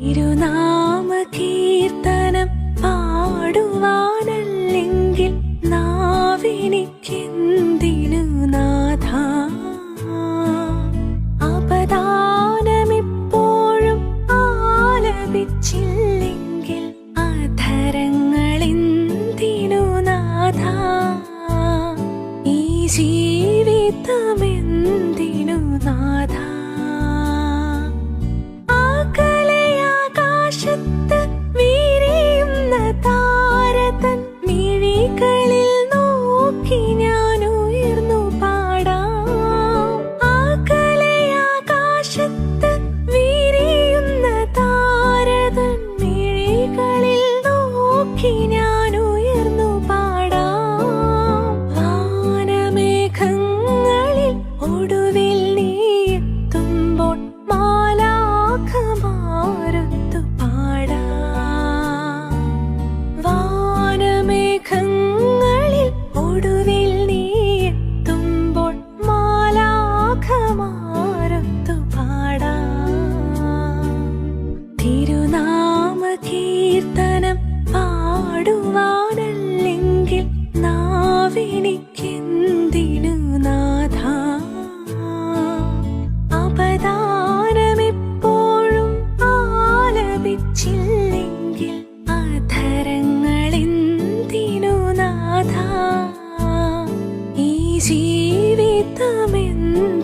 തിരുനാമകീർത്തനം പാടുവാനല്ലെങ്കിൽ നാവെനിക്കെന്തിനു നാഥാ? അപദാനമിപ്പോഴും ആലപിച്ചില്ലെങ്കിൽ അധരങ്ങളെന്തിനു നാഥാ? ഈ ജീവിതമെന്തിനു നാഥാ? ആകാശത്ത് വിരിയുന്ന താരതൻ മിഴികളിൽ നോക്കി ഞാൻ ഉയർന്നു പാടാം. ആകാശത്ത് വിരിയുന്ന താരതൻ മിഴികളിൽ നോക്കി ഞാൻ ഉയർന്നു പാടാം. വാനമേഘങ്ങളിൽ ഒടുവിൽ നീ എത്തുമ്പോൾ മാലാഖമാരൊത്തു പാടാം. വാനമേഘങ്ങളിൽ ഒടുവിൽ നീ എത്തുമ്പോൾ മാലാഖമാരൊത്തു പാടാം. തിരുനാമകീർത്തനം പാടുവാനല്ലെങ്കിൽ നാവെനിക്കെന്തിനു നാഥാ? അപദാനമെപ്പോഴും ആലപിച്ചില്ലെങ്കിൽ അധരങ്ങളെന്തിനു നാഥാ? ഈ ജീവിതമെന്തിനു